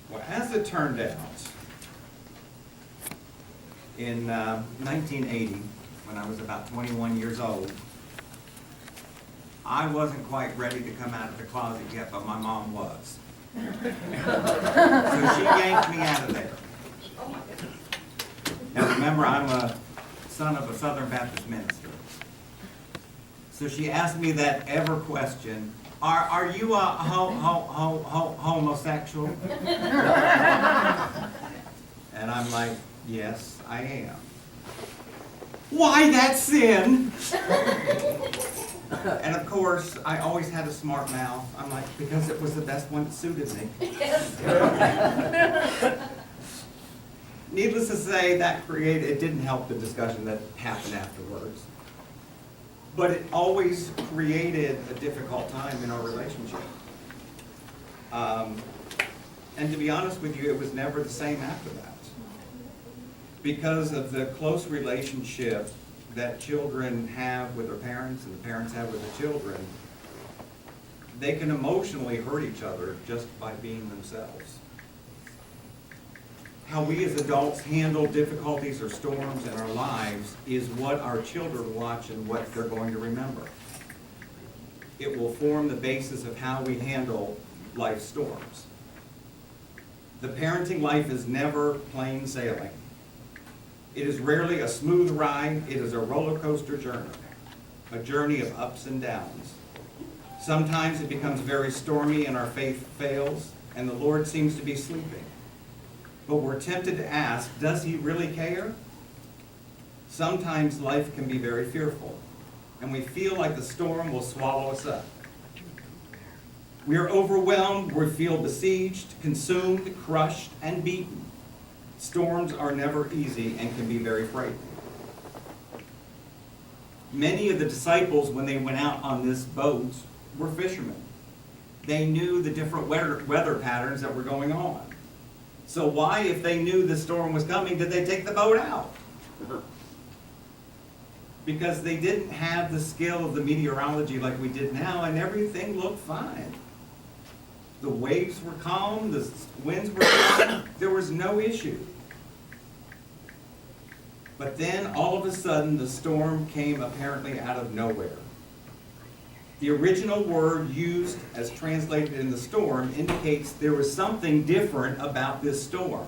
Well, as it turned out, in 1980, when I was about 21 years old, I wasn't quite ready to come out of the closet yet, but my mom was. So she yanked me out of there. Now remember, I'm a son of a Southern Baptist minister. So she asked me that ever question, are you a homosexual? And I'm like, yes, I am. Why that sin? And of course, I always had a smart mouth. I'm like, because it was the best one that suited me. Needless to say, it didn't help the discussion that happened afterwards. But it always created a difficult time in our relationship. And to be honest with you, it was never the same after that. Because of the close relationship that children have with their parents and the parents have with the children, they can emotionally hurt each other just by being themselves. How we as adults handle difficulties or storms in our lives is what our children watch and what they're going to remember. It will form the basis of how we handle life's storms. The parenting life is never plain sailing. It is rarely a smooth ride. It is a roller coaster journey, a journey of ups and downs. Sometimes it becomes very stormy and our faith fails, and the Lord seems to be sleeping. But we're tempted to ask, does he really care? Sometimes life can be very fearful, and we feel like the storm will swallow us up. We are overwhelmed, we feel besieged, consumed, crushed, and beaten. Storms are never easy and can be very frightening. Many of the disciples, when they went out on this boat, were fishermen. They knew the different weather patterns that were going on. So why, if they knew the storm was coming, did they take the boat out? Because they didn't have the skill of the meteorology like we did now, and everything looked fine. The waves were calm, the winds were calm, there was no issue. But then, all of a sudden, the storm came apparently out of nowhere. The original word used as translated in the storm indicates there was something different about this storm.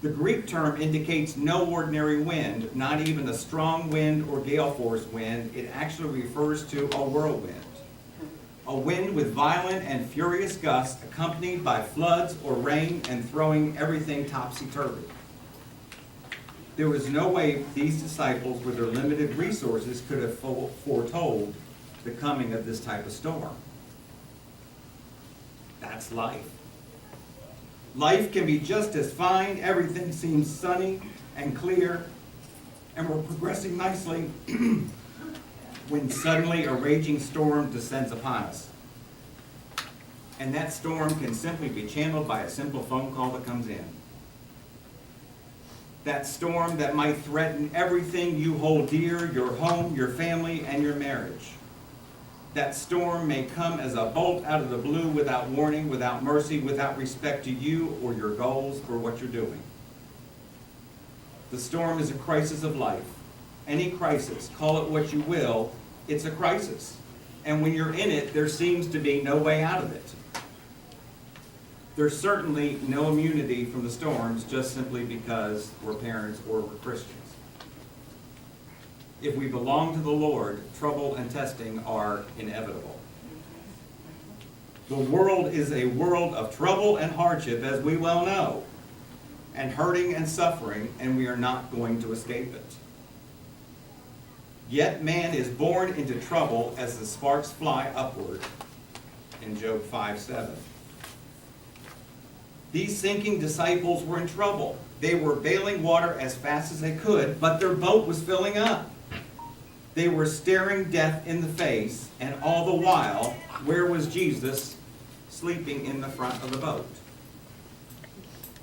The Greek term indicates no ordinary wind, not even a strong wind or gale force wind. It actually refers to a whirlwind. A wind with violent and furious gusts accompanied by floods or rain and throwing everything topsy-turvy. There was no way these disciples, with their limited resources, could have foretold the coming of this type of storm. That's life. Life can be just as fine, everything seems sunny and clear, and we're progressing nicely when suddenly a raging storm descends upon us. And that storm can simply be channeled by a simple phone call that comes in. That storm that might threaten everything you hold dear, your home, your family, and your marriage. That storm may come as a bolt out of the blue without warning, without mercy, without respect to you or your goals or what you're doing. The storm is a crisis of life. Any crisis, call it what you will, it's a crisis. And when you're in it, there seems to be no way out of it. There's certainly no immunity from the storms just simply because we're parents or we're Christians. If we belong to the Lord, trouble and testing are inevitable. The world is a world of trouble and hardship, as we well know, and hurting and suffering, and we are not going to escape it. Yet man is born into trouble as the sparks fly upward, in Job 5:7. These sinking disciples were in trouble. They were bailing water as fast as they could, but their boat was filling up. They were staring death in the face, and all the while, where was Jesus? Sleeping in the front of the boat.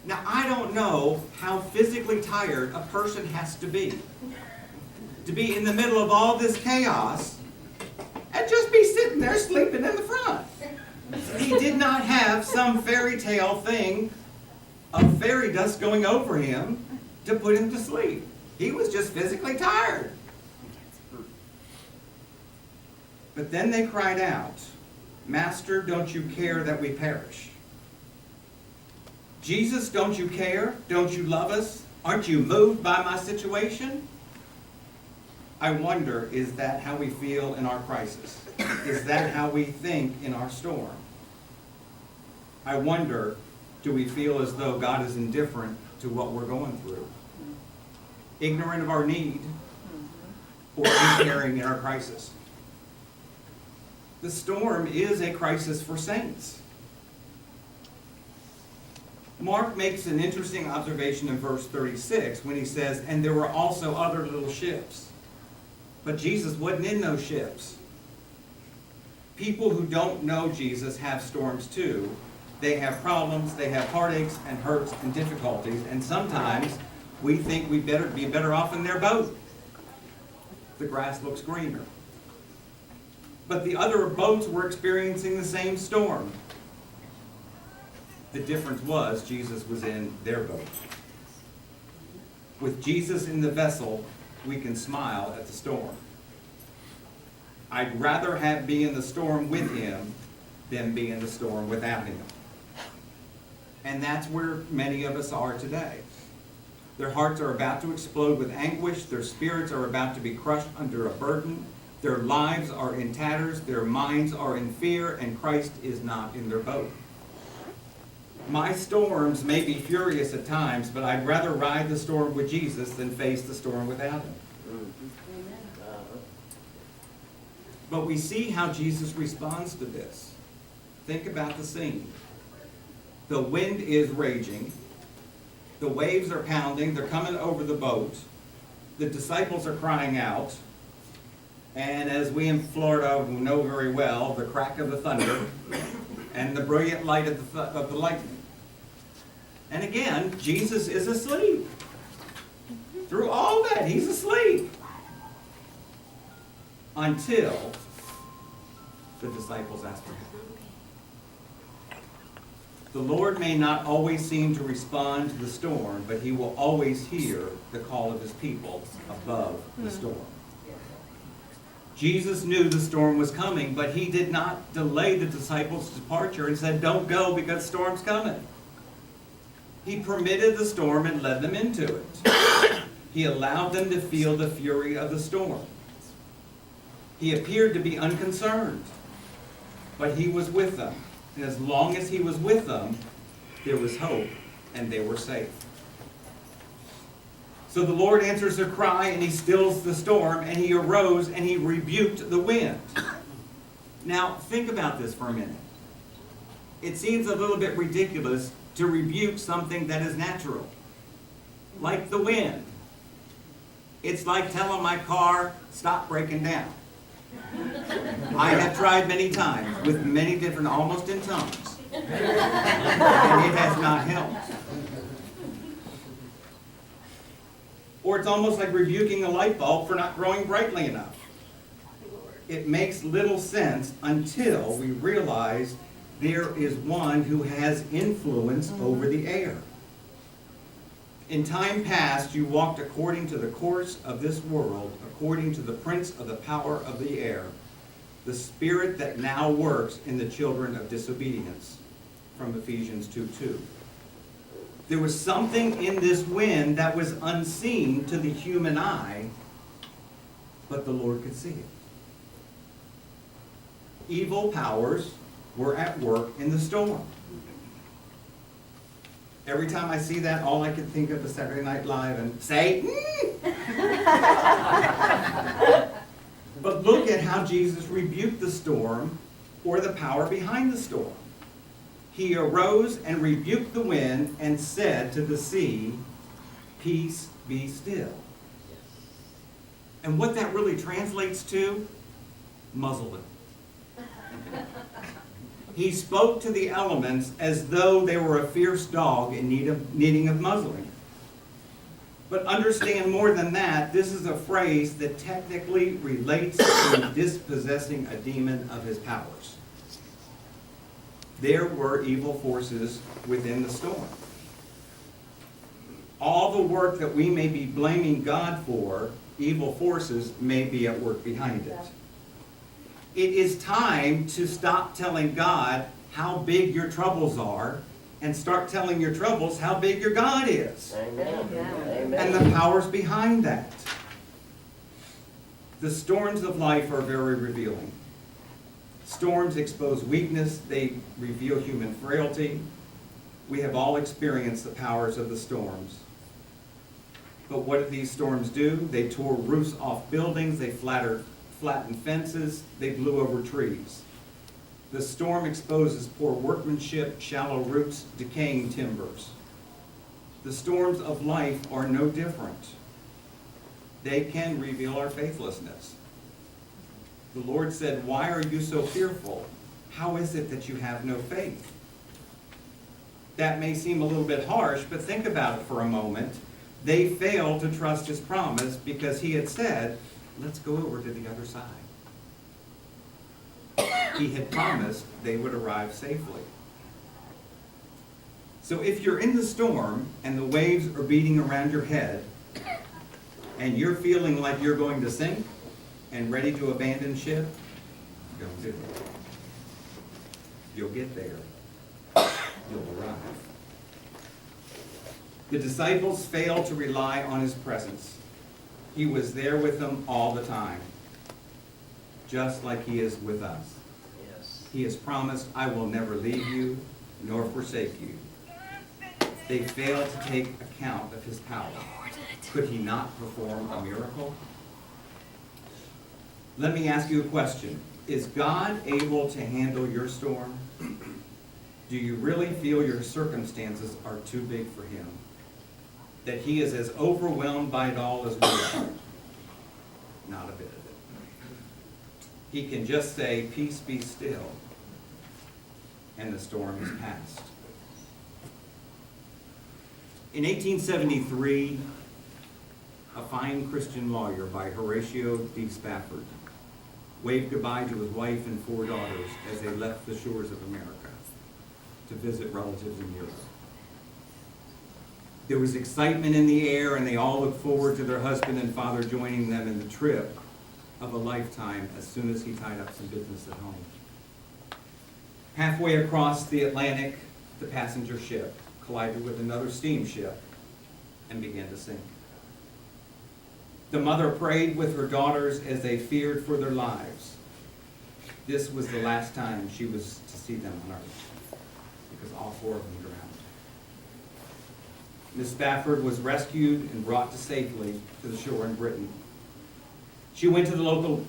Now, I don't know how physically tired a person has to be in the middle of all this chaos and just be sitting there sleeping in the front. He did not have some fairy tale thing of fairy dust going over him to put him to sleep. He was just physically tired. But then they cried out, "Master, don't you care that we perish?" Jesus, don't you care? Don't you love us? Aren't you moved by my situation? I wonder, is that how we feel in our crisis? Is that how we think in our storm? I wonder, do we feel as though God is indifferent to what we're going through? Ignorant of our need, or uncaring in our crisis? The storm is a crisis for saints. Mark makes an interesting observation in verse 36 when he says, "And there were also other little ships." But Jesus wasn't in those ships. People who don't know Jesus have storms too. They have problems, they have heartaches and hurts and difficulties, and sometimes we think we'd be better off in their boat. The grass looks greener. But the other boats were experiencing the same storm. The difference was Jesus was in their boat. With Jesus in the vessel, we can smile at the storm. I'd rather be in the storm with him than be in the storm without him. And that's where many of us are today. Their hearts are about to explode with anguish. Their spirits are about to be crushed under a burden. Their lives are in tatters. Their minds are in fear, and Christ is not in their boat. My storms may be furious at times, but I'd rather ride the storm with Jesus than face the storm without him. But we see how Jesus responds to this. Think about the scene. The wind is raging. The waves are pounding. They're coming over the boat. The disciples are crying out. And as we in Florida know very well, the crack of the thunder and the brilliant light of the lightning. And again, Jesus is asleep. Through all that, he's asleep. Until the disciples ask for help. The Lord may not always seem to respond to the storm, but he will always hear the call of his people above the storm. Jesus knew the storm was coming, but he did not delay the disciples' departure and said, "Don't go because the storm's coming." He permitted the storm and led them into it. He allowed them to feel the fury of the storm. He appeared to be unconcerned, but he was with them. And as long as he was with them, there was hope and they were safe. So the Lord answers their cry and he stills the storm, and he arose and he rebuked the wind. Now think about this for a minute. It seems a little bit ridiculous to rebuke something that is natural, like the wind. It's like telling my car, "Stop breaking down." I have tried many times with many different, almost in tongues, and it has not helped. Or it's almost like rebuking a light bulb for not growing brightly enough. It makes little sense until we realize there is one who has influence over the air. In time past, you walked according to the course of this world, according to the prince of the power of the air, the spirit that now works in the children of disobedience, from Ephesians 2:2. There was something in this wind that was unseen to the human eye, but the Lord could see it. Evil powers were at work in the storm. Every time I see that, all I can think of is Saturday Night Live and Satan. But look at how Jesus rebuked the storm, or the power behind the storm. He arose and rebuked the wind and said to the sea, "Peace, be still." And what that really translates to, muzzle it. He spoke to the elements as though they were a fierce dog in needing of muzzling. But understand more than that, this is a phrase that technically relates to dispossessing a demon of his powers. there were evil forces within the storm. All the work that we may be blaming God for, evil forces may be at work behind it. It is time to stop telling God how big your troubles are and start telling your troubles how big your God is. Amen. Amen. And the powers behind that. The storms of life are very revealing. Storms expose weakness, they reveal human frailty. We have all experienced the powers of the storms. But what did these storms do? They tore roofs off buildings, they flattened fences, they blew over trees. The storm exposes poor workmanship, shallow roots, decaying timbers. The storms of life are no different. They can reveal our faithlessness. The Lord said, "Why are you so fearful? How is it that you have no faith?" That may seem a little bit harsh, but think about it for a moment. They failed to trust his promise because he had said, "Let's go over to the other side." He had promised they would arrive safely. So if you're in the storm and the waves are beating around your head and you're feeling like you're going to sink and ready to abandon ship, don't do it. You'll get there. You'll arrive. The disciples failed to rely on his presence. He was there with them all the time, just like he is with us. Yes. He has promised, "I will never leave you nor forsake you." They failed to take account of his power. Could he not perform a miracle? Let me ask you a question. Is God able to handle your storm? Do you really feel your circumstances are too big for him? That he is as overwhelmed by it all as we are? Not a bit of it. He can just say, "Peace, be still," and the storm is past. In 1873, a fine Christian lawyer by Horatio Spafford waved goodbye to his wife and 4 daughters as they left the shores of America to visit relatives in Europe. There was excitement in the air, and they all looked forward to their husband and father joining them in the trip of a lifetime as soon as he tied up some business at home. Halfway across the Atlantic, the passenger ship collided with another steamship and began to sink. The mother prayed with her daughters as they feared for their lives. This was the last time she was to see them on earth, because all 4 of them drowned. Miss Spafford was rescued and brought safely to the shore in Britain. She went to the local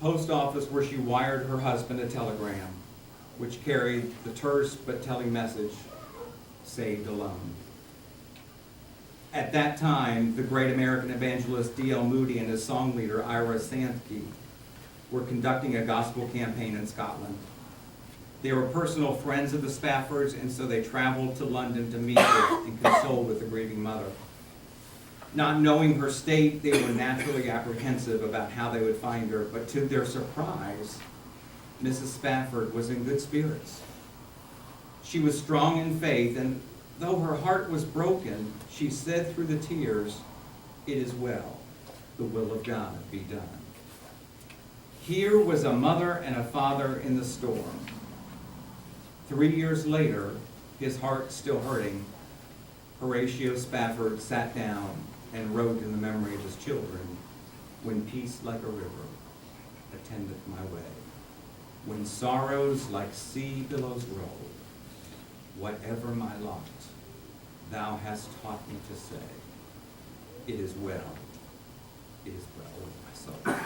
post office where she wired her husband a telegram, which carried the terse but telling message, "Saved alone." At that time, the great American evangelist D.L. Moody and his song leader Ira Sankey were conducting a gospel campaign in Scotland. They were personal friends of the Spaffords, and so they traveled to London to meet with and console with the grieving mother. Not knowing her state, they were naturally apprehensive about how they would find her, but to their surprise, Mrs. Spafford was in good spirits. She was strong in faith, and though her heart was broken, she said through the tears, "It is well, the will of God be done." Here was a mother and a father in the storm. 3 years later, his heart still hurting, Horatio Spafford sat down and wrote in the memory of his children, "When peace like a river attendeth my way, when sorrows like sea billows roll, whatever my lot, thou hast taught me to say, it is well with my soul."